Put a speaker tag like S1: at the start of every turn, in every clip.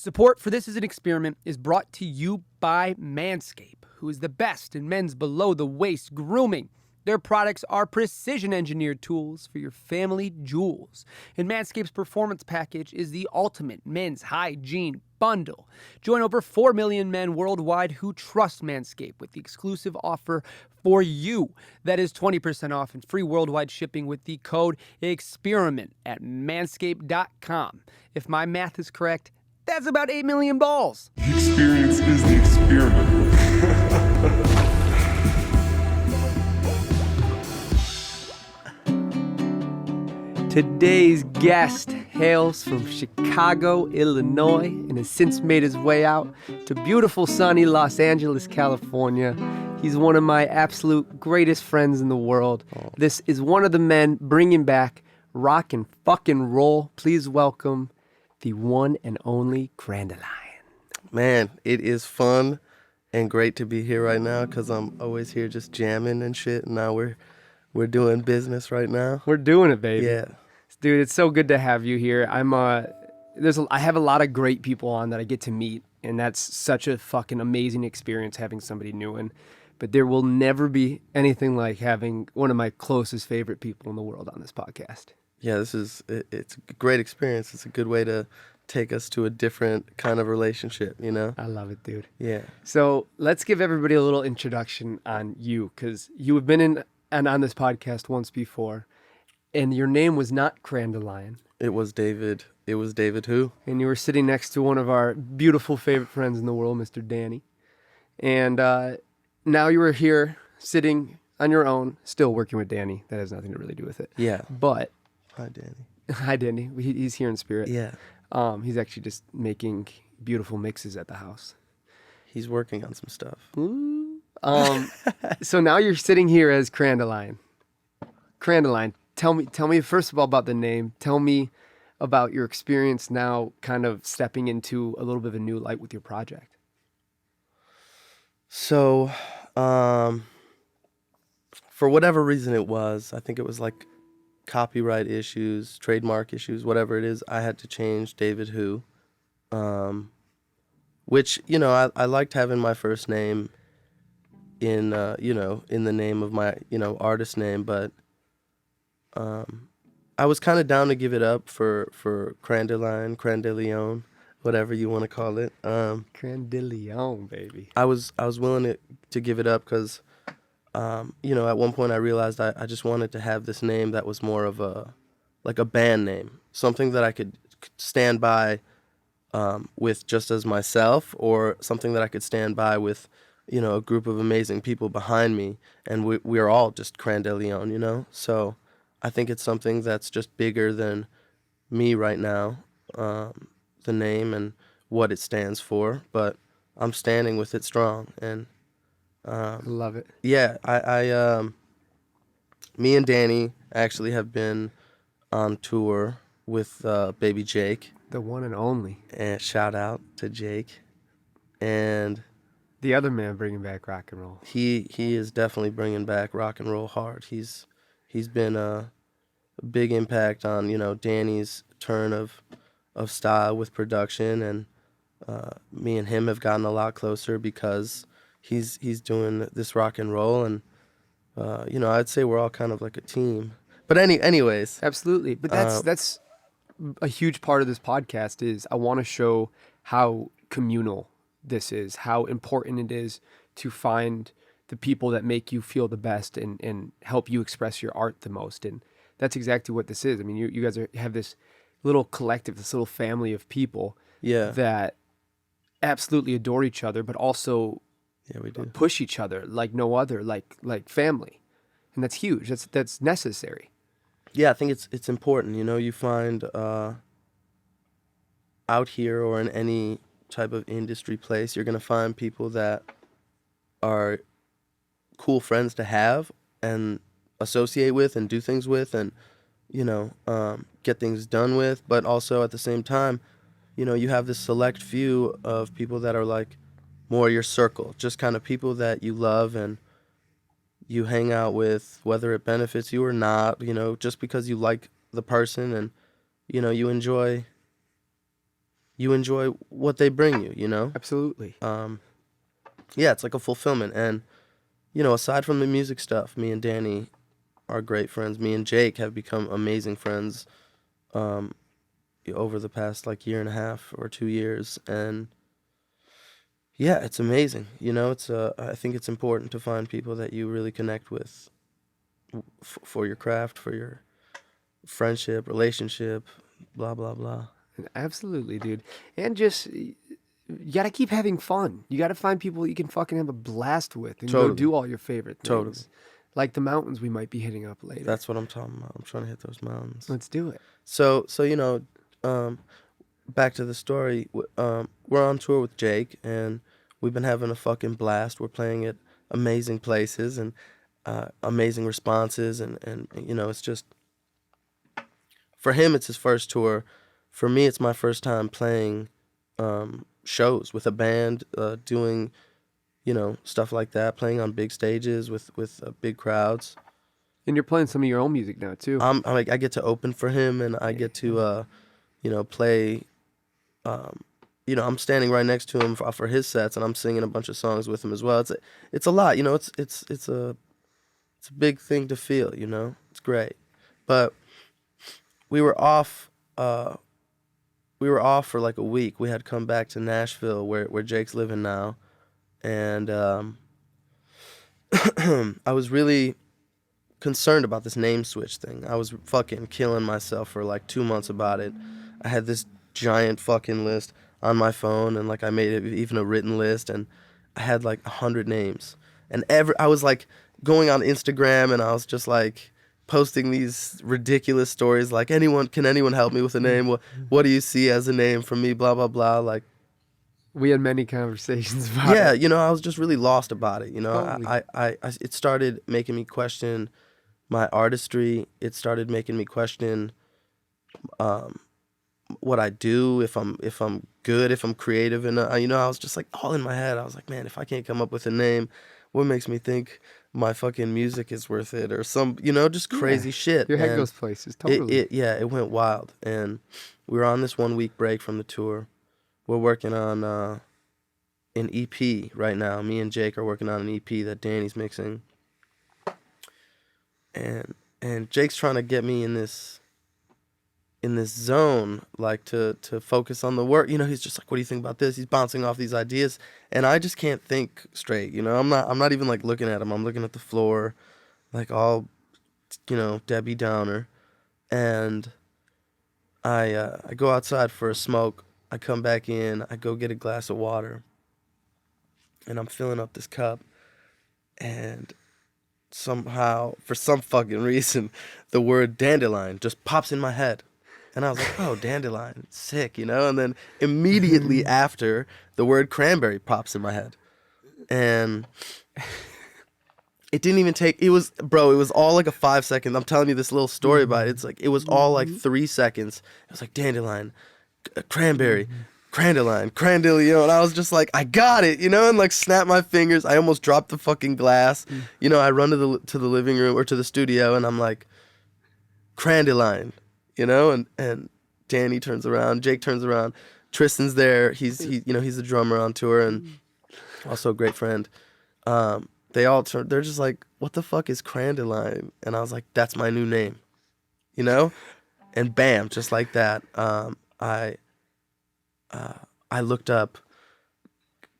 S1: Support for This Is an Experiment is brought to you by Manscaped, who is the best in men's below-the-waist grooming. Their products are precision-engineered tools for your family jewels. And Manscaped's Performance Package is the ultimate men's hygiene bundle. Join over 4 million men worldwide who trust Manscaped with the exclusive offer for you. That is 20% off and free worldwide shipping with the code EXPERIMENT at manscaped.com. If my math is correct, that's about 8 million balls.
S2: The experience is the experiment.
S1: Today's guest hails from Chicago, Illinois, and has since made his way out to beautiful sunny Los Angeles, California. He's one of my absolute greatest friends in the world. This is one of the men bringing back rock and fucking roll. Please welcome the one and only Crandelion.
S3: Man, it is fun and great to be here right now because I'm always here just jamming and shit. And now we're doing business right now.
S1: We're doing it, baby.
S3: Yeah.
S1: Dude, it's so good to have you here. I have a lot of great people on that I get to meet, and that's such a fucking amazing experience having somebody new in. But there will never be anything like having one of my closest favorite people in the world on this podcast.
S3: Yeah, it's a great experience. It's a good way to take us to a different kind of relationship, you know?
S1: I love it, dude.
S3: Yeah.
S1: So let's give everybody a little introduction on you, because you have been in and on this podcast once before, and your name was not Crandelion.
S3: It was David who?
S1: And you were sitting next to one of our beautiful favorite friends in the world, Mr. Danny. And now you are here sitting on your own, still working with Danny. That has nothing to really do with it.
S3: Yeah.
S1: But
S3: Hi, Danny.
S1: hi, Danny. He's here in spirit.
S3: Yeah.
S1: He's actually just making beautiful mixes at the house.
S3: He's working on some stuff.
S1: Ooh. So now you're sitting here as Crandelion. Crandelion, tell me first of all about the name. Tell me about your experience now kind of stepping into a little bit of a new light with your project.
S3: So, for whatever reason it was, I think it was like copyright issues, trademark issues, whatever it is, I had to change David who, which, you know, I liked having my first name in the name of my, artist name, but I was kind of down to give it up for Crandelion, whatever you want to call it.
S1: Crandelion, baby.
S3: I was willing to give it up because, at one point I realized I just wanted to have this name that was more of a band name, something that I could stand by with just as myself, or something that I could stand by with, a group of amazing people behind me, and we're all just Crandelion, So I think it's something that's just bigger than me right now, the name and what it stands for, but I'm standing with it strong. And
S1: I love it.
S3: yeah, me and Danny actually have been on tour with baby Jake.
S1: The one and only.
S3: And shout out to Jake. And
S1: the other man bringing back rock and roll.
S3: He is definitely bringing back rock and roll hard. He's been a big impact on, Danny's turn of style with production, and me and him have gotten a lot closer because he's doing this rock and roll, and I'd say we're all kind of like a team. But anyways,
S1: absolutely. But that's a huge part of this podcast is I want to show how communal this is, how important it is to find the people that make you feel the best and help you express your art the most. And that's exactly what this is. I mean, you guys have this little collective, this little family of people that absolutely adore each other, but also
S3: we do
S1: push each other like no other, like family. And that's huge. That's necessary.
S3: Yeah, I think it's important. You find out here or in any type of industry place, you're going to find people that are cool friends to have and associate with and do things with and, get things done with. But also at the same time, you have this select few of people that are like more your circle, just kind of people that you love and you hang out with, whether it benefits you or not, just because you like the person and, you enjoy you enjoy what they bring you, you know?
S1: Absolutely.
S3: Yeah, it's like a fulfillment. And, you know, aside from the music stuff, me and Danny are great friends. Me and Jake have become amazing friends over the past like year and a half or 2 years. And yeah, it's amazing. You know, I think it's important to find people that you really connect with for your craft, for your friendship, relationship, blah, blah, blah.
S1: Absolutely, dude. And just you gotta keep having fun. You gotta find people you can fucking have a blast with and go
S3: Totally.
S1: do all your favorite things.
S3: Totally.
S1: Like the mountains we might be hitting up later.
S3: That's what I'm talking about. I'm trying to hit those mountains.
S1: Let's do it.
S3: So you know, back to the story. We're on tour with Jake, and we've been having a fucking blast. We're playing at amazing places and amazing responses, and you know, it's just for him, it's his first tour. For me, it's my first time playing shows with a band, doing, you know, stuff like that, playing on big stages with big crowds.
S1: And you're playing some of your own music now too.
S3: I get to open for him, and I get to, you know, play. You know, I'm standing right next to him for his sets, and I'm singing a bunch of songs with him as well. It's a lot, you know. It's a big thing to feel, you know. It's great, but we were off. We were off for like a week. We had come back to Nashville, where Jake's living now, and I was really concerned about this name switch thing. I was fucking killing myself for like 2 months about it. I had this giant fucking list on my phone, and like I made it even a written list, and I had like 100 names. And I was like going on Instagram, and I was just like posting these ridiculous stories like, can anyone help me with a name? What do you see as a name for me? Blah blah blah. Like,
S1: we had many conversations about it.
S3: yeah, you know, I was just really lost about it. You know,
S1: Totally.
S3: I it started making me question my artistry. It started making me question what I do, if I'm good, if I'm creative, and you know, I was just like all in my head. I was like, man, if I can't come up with a name, what makes me think my fucking music is worth it, or some, you know, just crazy shit.
S1: Your head
S3: And
S1: goes places. Totally.
S3: it went wild. And we were on this 1 week break from the tour. We're working on an EP right now. Me and Jake are working on an EP that Danny's mixing. And Jake's trying to get me in this zone, like to focus on the work. You know, he's just like, what do you think about this? He's bouncing off these ideas, and I just can't think straight. You know, I'm not even like looking at him. I'm looking at the floor, like all, you know, Debbie Downer. And I go outside for a smoke. I come back in. I go get a glass of water, and I'm filling up this cup, and somehow, for some fucking reason, the word dandelion just pops in my head. And I was like, oh, dandelion, sick, you know? And then immediately after, the word cranberry pops in my head. And it didn't even take, it was all like a 5 second. I'm telling you this little story about it. It's like, it was all like 3 seconds. It was like dandelion, cranberry, Crandelion, Crandelion. And I was just like, I got it, you know? And like snap my fingers. I almost dropped the fucking glass. You know, I run to the living room or to the studio, and I'm like, Crandelion. You know, and Danny turns around, Jake turns around, Tristan's there. He's a drummer on tour and also a great friend. They all they're just like, what the fuck is Crandelion? And I was like, that's my new name, you know? And bam, just like that, I looked up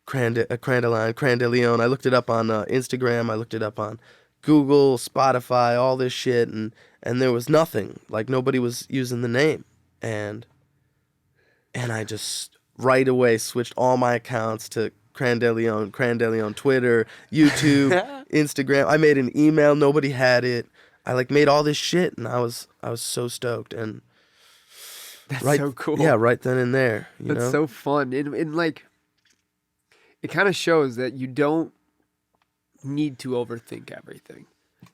S3: Crandelion. I looked it up on Instagram. I looked it up on Google, Spotify, all this shit, and there was nothing. Like, nobody was using the name. And I just right away switched all my accounts to Crandelion, Twitter, YouTube, Instagram. I made an email, nobody had it. I like made all this shit, and I was so stoked. And
S1: That's so cool.
S3: Yeah, right then and there.
S1: That's so fun. And like, it kind of shows that you don't need to overthink everything.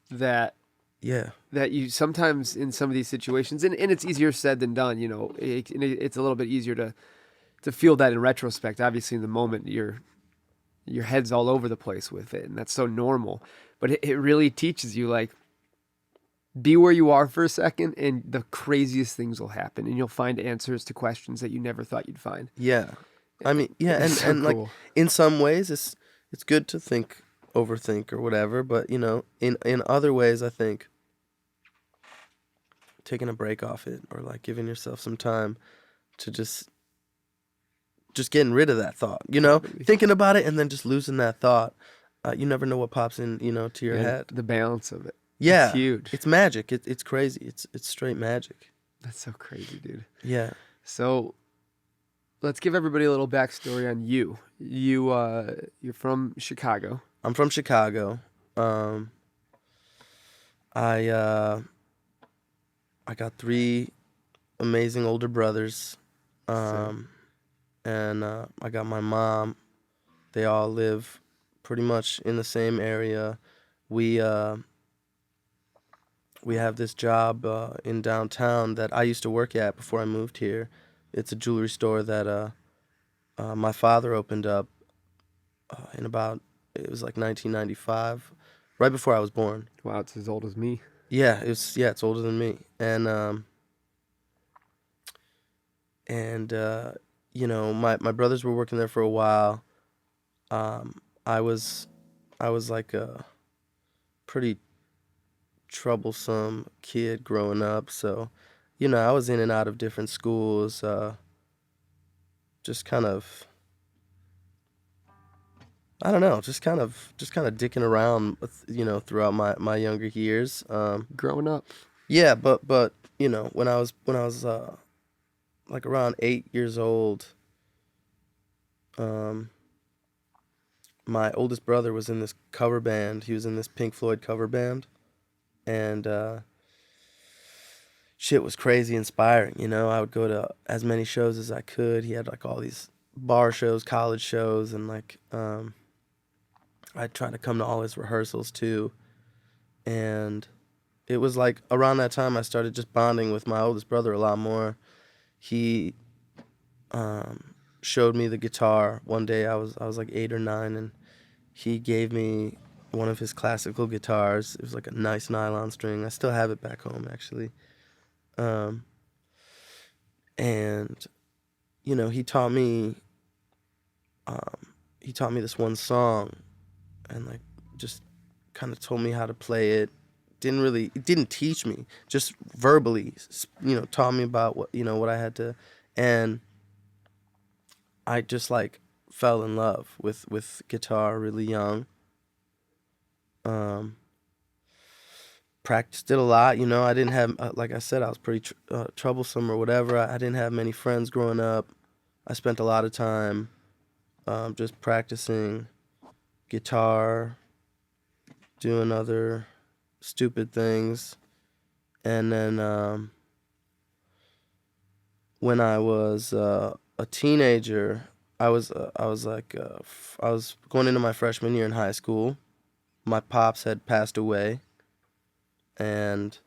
S1: That you sometimes in some of these situations, and it's easier said than done, you know, it's a little bit easier to feel that in retrospect. Obviously, in the moment, your head's all over the place with it, and that's so normal. But it really teaches you, like, Be where you are for a second, and the craziest things will happen, and you'll find answers to questions that you never thought you'd find.
S3: Yeah. I mean, yeah,
S1: It's so
S3: and like
S1: cool.
S3: in some ways it's good to overthink or whatever, but in other ways I think taking a break off it or like giving yourself some time to just getting rid of that thought,
S1: Totally.
S3: thinking about it and then just losing that thought. You never know what pops in, to your
S1: Yeah,
S3: head.
S1: the balance of it.
S3: Yeah,
S1: It's huge.
S3: it's magic. It's crazy. It's straight magic.
S1: That's so crazy, dude.
S3: Yeah,
S1: So let's give everybody a little backstory on you. You're from Chicago.
S3: I'm from Chicago. I I got three amazing older brothers, and I got my mom. They all live pretty much in the same area. We have this job in downtown that I used to work at before I moved here. It's a jewelry store that my father opened up in about, it was like 1995, right before I was born.
S1: Wow, it's as old as me.
S3: Yeah, it's older than me, and my brothers were working there for a while. I was like a pretty troublesome kid growing up, so I was in and out of different schools, just kind of, I don't know, just kind of dicking around, throughout my younger years.
S1: Growing up.
S3: Yeah, but when I was like around 8 years old, my oldest brother was in this cover band. He was in this Pink Floyd cover band, and shit was crazy inspiring. I would go to as many shows as I could. He had like all these bar shows, college shows, and like I'd try to come to all his rehearsals too. And it was like around that time I started just bonding with my oldest brother a lot more. He showed me the guitar one day. I was like 8 or 9, and he gave me one of his classical guitars. It was like a nice nylon string. I still have it back home actually. And he taught me this one song, and like just kind of told me how to play it. It didn't teach me, just verbally, taught me about what I had to, and I just like fell in love with guitar really young. Practiced it a lot. I didn't have, like I said, I was pretty troublesome or whatever. I didn't have many friends growing up. I spent a lot of time just practicing guitar, doing other stupid things. And then when I was a teenager, I was going into my freshman year in high school. My pops had passed away, and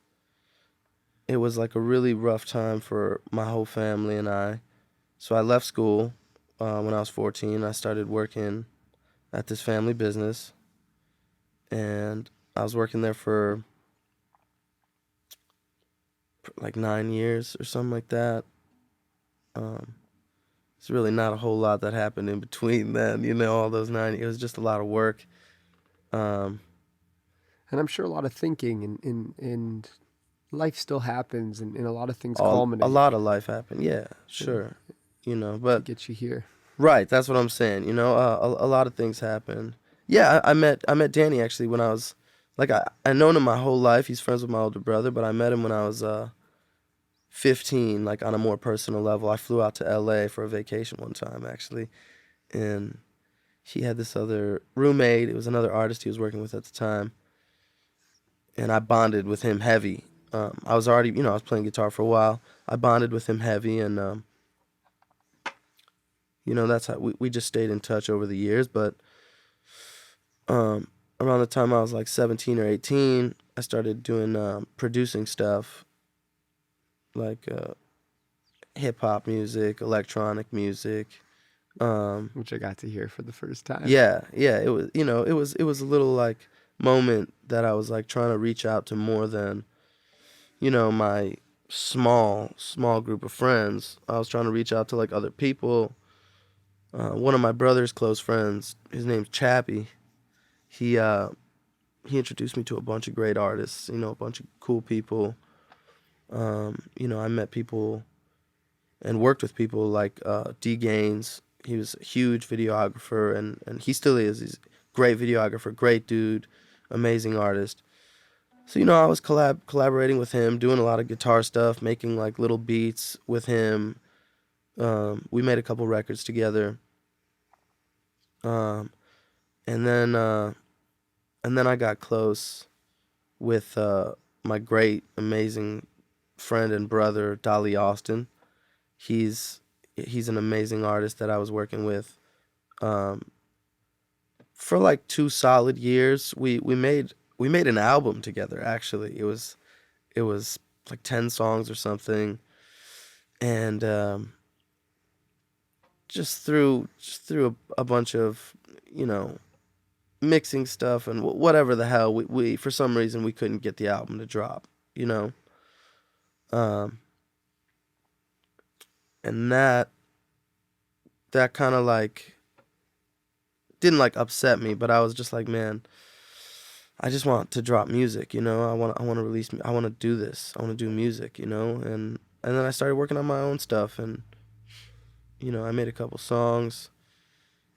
S3: it was like a really rough time for my whole family and I. So I left school when I was 14. I started working at this family business, and I was working there for like 9 years or something like that. It's really not a whole lot that happened in between then, all those 9. It was just a lot of work.
S1: And I'm sure a lot of thinking and life still happens, and a lot of things culminate
S3: A lot of life happened, yeah, sure.
S1: to
S3: But
S1: get you here.
S3: right, that's what I'm saying. A lot of things happen. Yeah, I met Danny actually when I was like I known him my whole life. He's friends with my older brother, but I met him when I was 15, like on a more personal level. I flew out to LA for a vacation one time actually, and he had this other roommate. It was another artist he was working with at the time, and I bonded with him heavy. I was already, I was playing guitar for a while. I bonded with him heavy, and that's how we just stayed in touch over the years. But around the time I was like 17 or 18, I started doing producing stuff, like hip hop music, electronic music.
S1: Which I got to hear for the first time.
S3: Yeah. It was, it was a little like moment that I was like trying to reach out to more than my small group of friends. I was trying to reach out to like other people. One of my brother's close friends, his name's Chappie. He introduced me to a bunch of great artists, a bunch of cool people. I met people and worked with people like D Gaines. He was a huge videographer, and he still is. He's a great videographer, great dude, amazing artist. So, I was collaborating with him, doing a lot of guitar stuff, making like little beats with him. We made a couple records together. Um, and then I got close with my great, amazing friend and brother, Dolly Austin. He's an amazing artist that I was working with for like 2 solid years. We made an album together. Actually, it was like 10 songs or something, and just through a bunch of mixing stuff and whatever the hell, we for some reason we couldn't get the album to drop. You know, um, and that kind of like didn't like upset me, but I was just like, man, I just want to drop music, I want to release, I want to do this. I want to do music, and then I started working on my own stuff, and I made a couple songs,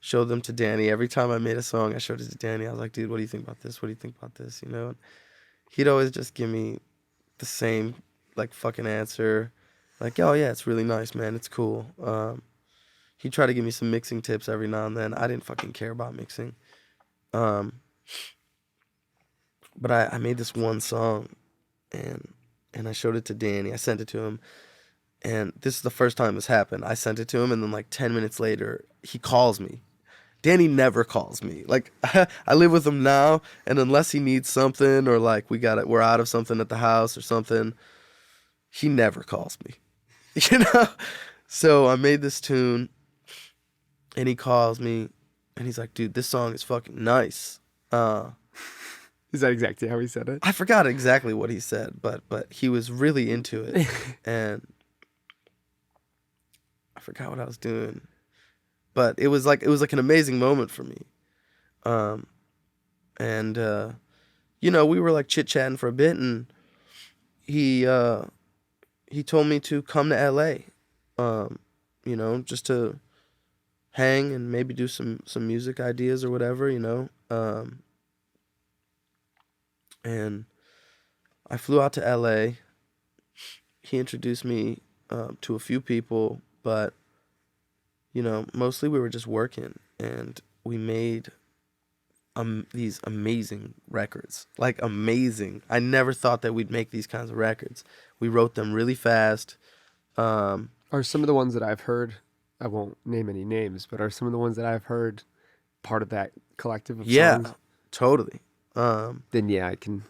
S3: showed them to Danny. Every time I made a song, I showed it to Danny. I was like, dude, what do you think about this? What do you think about this? And he'd always just give me the same like fucking answer, like, oh yeah, it's really nice, man, it's cool. He'd try to give me some mixing tips every now and then. I didn't fucking care about mixing. Um, but I made this one song, and I showed it to Danny. I sent it to him, and this is the first time this happened. I sent it to him, and then like 10 minutes later, he calls me. Danny never calls me. Like, I live with him now, and unless he needs something or like we're out of something at the house or something, he never calls me. So I made this tune, and he calls me, and he's like, dude, this song is fucking nice.
S1: Is that exactly how he said it?
S3: I forgot exactly what he said, but he was really into it, and I forgot what I was doing, but it was like an amazing moment for me. And we were like chit chatting for a bit, and he told me to come to LA, just to hang and maybe do some music ideas or whatever, and I flew out to LA. He introduced me to a few people, but mostly we were just working, and we made these amazing records. Like, amazing. I never thought that we'd make these kinds of records. We wrote them really fast.
S1: Are some of the ones that I've heard, I won't name any names, but are some of the ones that I've heard part of that collective of songs?
S3: Yeah, totally.
S1: Then yeah, I can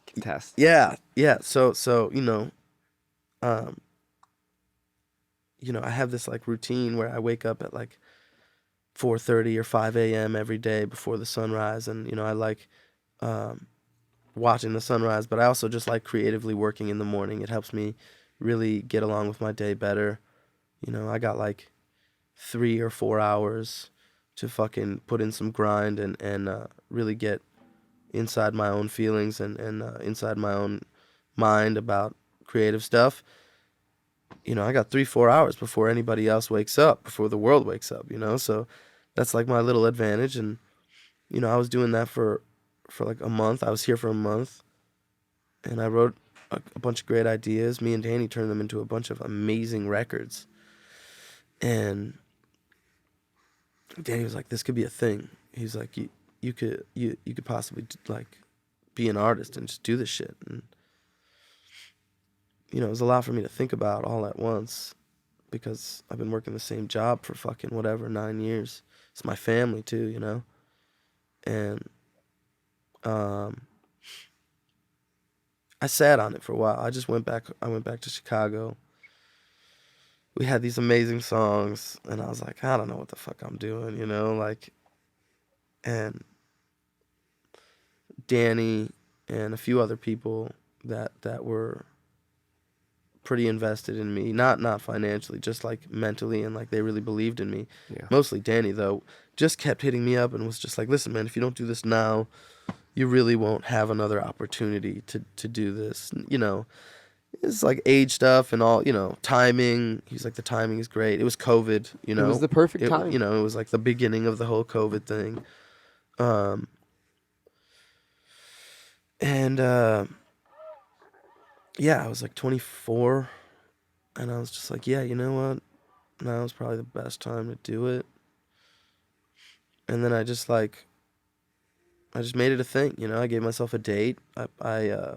S1: contest.
S3: Yeah. So I have this like routine where I wake up at like 4:30 or 5 a.m. every day before the sunrise, and I like watching the sunrise, but I also just like creatively working in the morning. It helps me really get along with my day better. I got like 3 or 4 hours to fucking put in some grind and really get inside my own feelings and inside my own mind about creative stuff. I got 3-4 hours before anybody else wakes up, before the world wakes up, so that's like my little advantage. And I was doing that for like a month. I was here for a month, and I wrote a bunch of great ideas. Me and Danny turned them into a bunch of amazing records, and Danny was like, this could be a thing. He's like, you could possibly like be an artist and just do this shit. And it was a lot for me to think about all at once, because I've been working the same job for fucking whatever 9 years. It's my family too, and I sat on it for a while. I went back to Chicago. We had these amazing songs, and I was like, I don't know what the fuck I'm doing, like, and Danny and a few other people that were pretty invested in me, not financially, just like mentally, and like they really believed in me.
S1: Yeah.
S3: Mostly Danny, though, just kept hitting me up and was just like, listen, man, if you don't do this now, you really won't have another opportunity to do this. You know, it's like age stuff and all, you know, timing. He's like, the timing is great. It was COVID, you know.
S1: It was the perfect
S3: It,
S1: time.
S3: you know, it was like the beginning of the whole COVID thing. And yeah, I was like 24, and I was just like, yeah, you know what? Now is probably the best time to do it. And then I just made it a thing, you know. I gave myself a date. I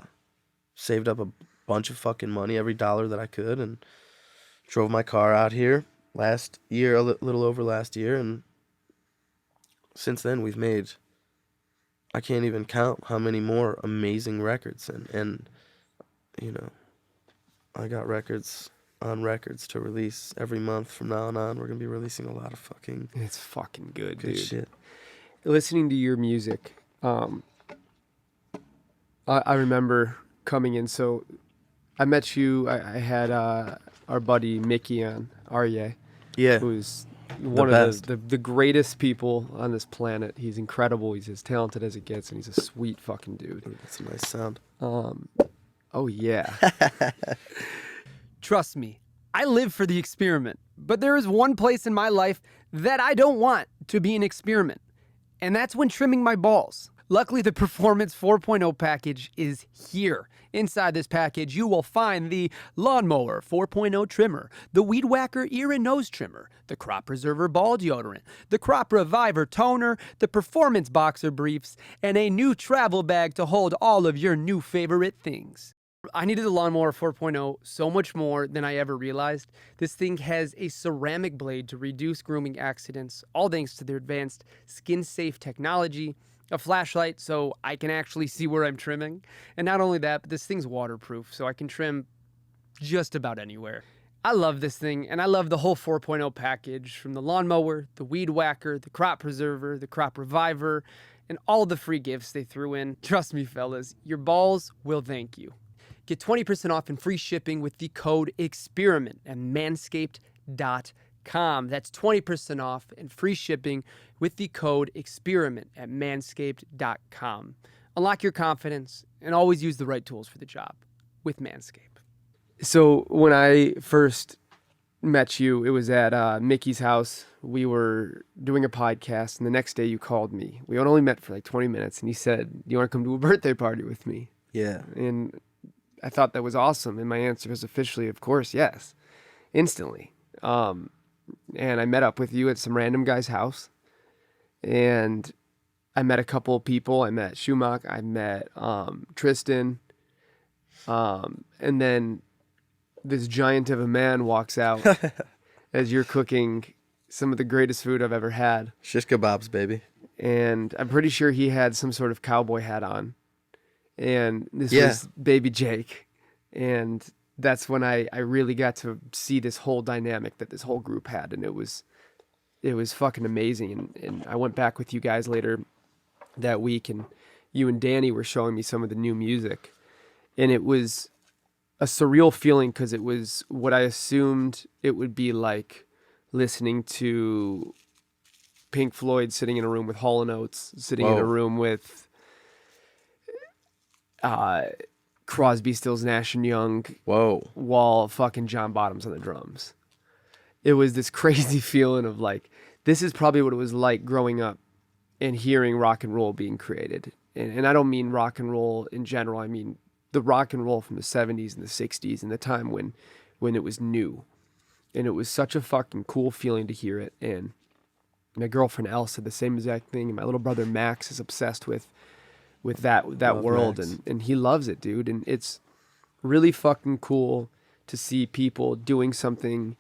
S3: saved up a bunch of fucking money, every dollar that I could, and drove my car out here last year, little over last year, and since then we've made, I can't even count how many more amazing records, and you know, I got records on records to release every month from now on. We're gonna be releasing a lot of fucking
S1: It's fucking good,
S3: good
S1: dude.
S3: shit.
S1: Listening to your music, I remember coming in. So I met you. I had our buddy Mickey on, Arye,
S3: Yeah,
S1: who's one of
S3: best.
S1: the greatest people on this planet. He's incredible. He's as talented as it gets, and he's a sweet fucking dude.
S3: that's a nice sound.
S1: Oh, yeah. Trust me, I live for the experiment. But there is one place in my life that I don't want to be an experiment, and that's when trimming my balls. Luckily, the Performance 4.0 package is here. Inside this package, you will find the Lawnmower 4.0 trimmer, the Weed Whacker ear and nose trimmer, the Crop Preserver ball deodorant, the Crop Reviver toner, the Performance boxer briefs, and a new travel bag to hold all of your new favorite things. I needed the Lawnmower 4.0 so much more than I ever realized. This thing has a ceramic blade to reduce grooming accidents, all thanks to their advanced skin-safe technology, a flashlight so I can actually see where I'm trimming, and not only that, but this thing's waterproof, so I can trim just about anywhere. I love this thing, and I love the whole 4.0 package, from the Lawnmower, the Weed Whacker, the Crop Preserver, the Crop Reviver, and all the free gifts they threw in. Trust me, fellas, your balls will thank you. Get 20% off and free shipping with the code EXPERIMENT at manscaped.com. That's 20% off and free shipping with the code EXPERIMENT at manscaped.com. Unlock your confidence and always use the right tools for the job with Manscaped. So when I first met you, it was at Mickey's house. We were doing a podcast, and the next day you called me. We only met for like 20 minutes, and you said, "Do you want to come to a birthday party with me?"
S3: Yeah.
S1: And I thought that was awesome, and my answer was officially, of course, yes, instantly. And I met up with you at some random guy's house, and I met a couple of people. I met Schumach, I met Tristan, and then this giant of a man walks out as you're cooking some of the greatest food I've ever had.
S3: Shish kebabs, baby.
S1: And I'm pretty sure he had some sort of cowboy hat on. And this
S3: Yeah.
S1: was baby Jake. And that's when I really got to see this whole dynamic that this whole group had. And it was fucking amazing. And I went back with you guys later that week, and you and Danny were showing me some of the new music. And it was a surreal feeling, because it was what I assumed it would be like listening to Pink Floyd sitting in a room with Hall & Oates, sitting in a room with Crosby, Stills, Nash and Young,
S3: Whoa.
S1: while fucking John Bottom's on the drums. It was this crazy feeling of like, this is probably what it was like growing up and hearing rock and roll being created. And I don't mean rock and roll in general. I mean the rock and roll from the 70s and the 60s and the time when it was new. And it was such a fucking cool feeling to hear it. And my girlfriend Elle said the same exact thing. And my little brother Max is obsessed with that
S3: Love
S1: world,
S3: Max.
S1: and he loves it, dude. And it's really fucking cool to see people doing something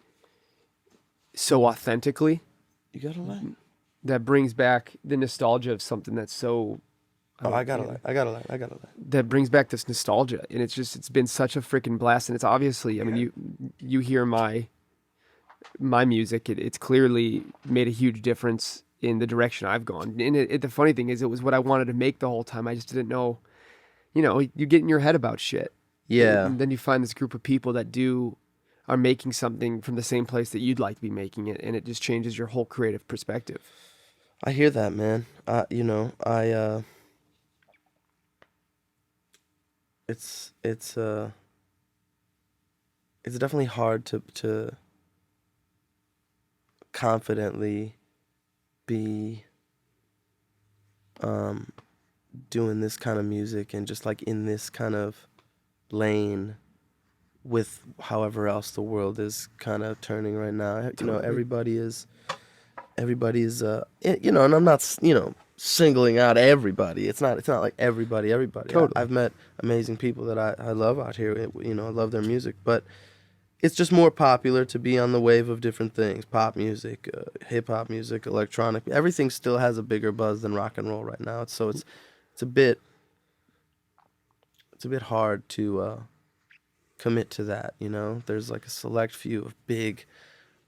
S1: so authentically
S3: You gotta lie.
S1: that brings back the nostalgia of something that's so
S3: Oh, I gotta lie.
S1: that brings back this nostalgia. And it's been such a freaking blast. And it's obviously, I mean, you hear my music, it's clearly made a huge difference in the direction I've gone. And the funny thing is, it was what I wanted to make the whole time. I just didn't know you get in your head about shit.
S3: Yeah.
S1: And then you find this group of people that are making something from the same place that you'd like to be making it, and it just changes your whole creative perspective.
S3: I hear that, man. It's definitely hard to confidently be doing this kind of music and just like in this kind of lane with however else the world is kind of turning right now. Everybody is and I'm not singling out everybody. It's not like everybody.
S1: Totally.
S3: I've met amazing people that I love out here. I love their music, but it's just more popular to be on the wave of different things: pop music, hip hop music, electronic. Everything still has a bigger buzz than rock and roll right now. It's a bit hard to commit to that. There's like a select few of big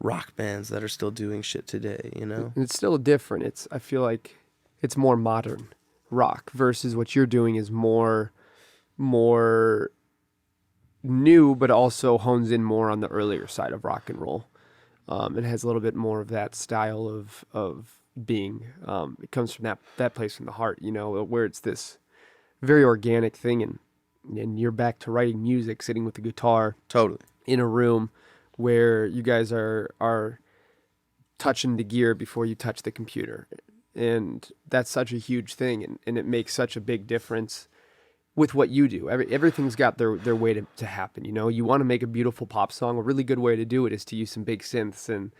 S3: rock bands that are still doing shit today.
S1: And it's still different. I feel like it's more modern rock versus what you're doing is more new, but also hones in more on the earlier side of rock and roll. It has a little bit more of that style of being. It comes from that place from the heart, where it's this very organic thing, and you're back to writing music, sitting with the guitar,
S3: Totally.
S1: in a room where you guys are touching the gear before you touch the computer. And that's such a huge thing, and it makes such a big difference with what you do. Everything's got their way to happen. You want to make a beautiful pop song. A really good way to do it is to use some big synths and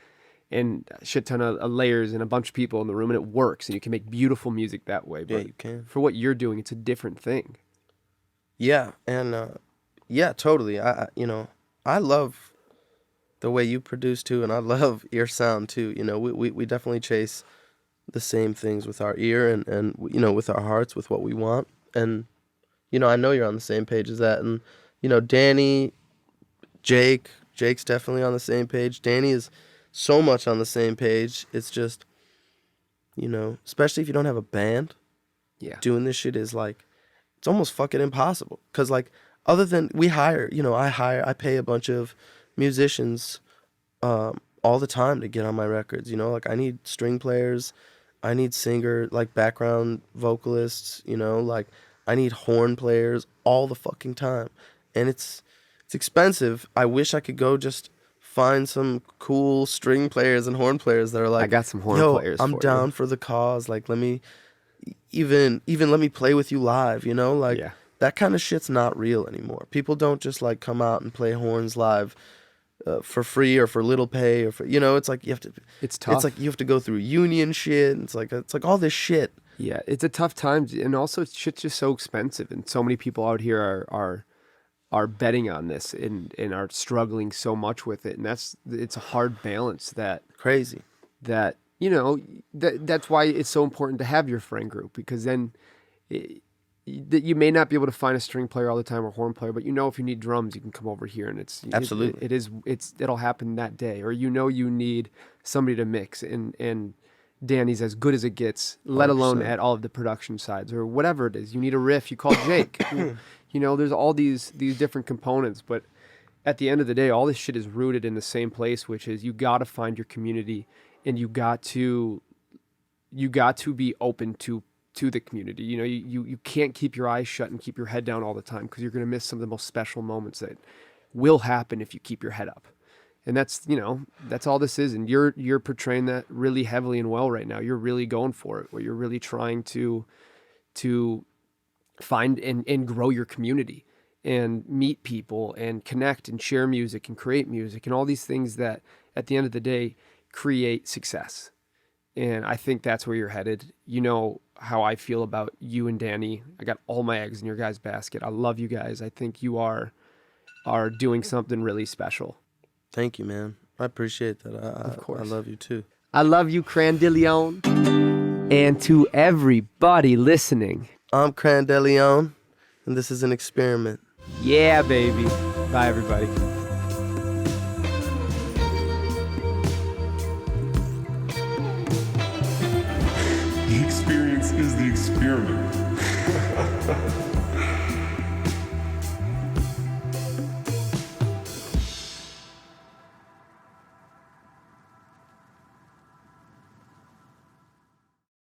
S1: a shit ton of layers and a bunch of people in the room, and it works, and you can make beautiful music that way.
S3: Yeah,
S1: But
S3: you can.
S1: for what you're doing, it's a different thing.
S3: Yeah, and yeah, totally. I love the way you produce too, and I love your sound too. We definitely chase the same things with our ear and with our hearts, with what we want. And I know you're on the same page as that. And Danny, Jake's definitely on the same page. Danny is so much on the same page. It's just especially if you don't have a band,
S1: Yeah.
S3: doing this shit is like, it's almost fucking impossible. Cause like, other than we hire, I pay a bunch of musicians all the time to get on my records. Like I need string players, I need singer, like background vocalists, like I need horn players all the fucking time. And it's expensive. I wish I could go just find some cool string players and horn players that are like,
S1: I got some horn players
S3: I'm
S1: for
S3: down
S1: you.
S3: for the cause. Like, let me even let me play with you live, like
S1: Yeah.
S3: that kind of shit's not real anymore. People don't just like come out and play horns live for free or for little pay or for, it's like you have to,
S1: It's tough.
S3: it's like you have to go through union shit. It's like all this shit.
S1: Yeah, it's a tough time, and also shit's just so expensive, and so many people out here are betting on this and are struggling so much with it, and it's a hard balance
S3: Crazy.
S1: that that's why it's so important to have your friend group, because then you may not be able to find a string player all the time or horn player, but if you need drums, you can come over here, and
S3: Absolutely.
S1: it'll happen that day, or you need somebody to mix, and Danny's as good as it gets, let alone
S3: 100%.
S1: at all of the production sides or whatever it is. You need a riff, you call Jake. There's all these different components, but at the end of the day, all this shit is rooted in the same place, which is you got to find your community, and you got to be open to the community. You can't keep your eyes shut and keep your head down all the time, because you're going to miss some of the most special moments that will happen if you keep your head up. And that's all this is. And you're portraying that really heavily and well right now. You're really going for it, where you're really trying to find and grow your community and meet people and connect and share music and create music and all these things that at the end of the day create success. And I think that's where you're headed. You know how I feel about you and Danny. I got all my eggs in your guys' basket. I love you guys. I think you are doing something really special.
S3: Thank you, man. I appreciate that.
S1: Of course.
S3: I love you too.
S1: I love you, Crandelion. And to everybody listening,
S3: I'm Crandelion, and this is an experiment.
S1: yeah, baby. Bye, everybody.
S2: The experience is the experiment.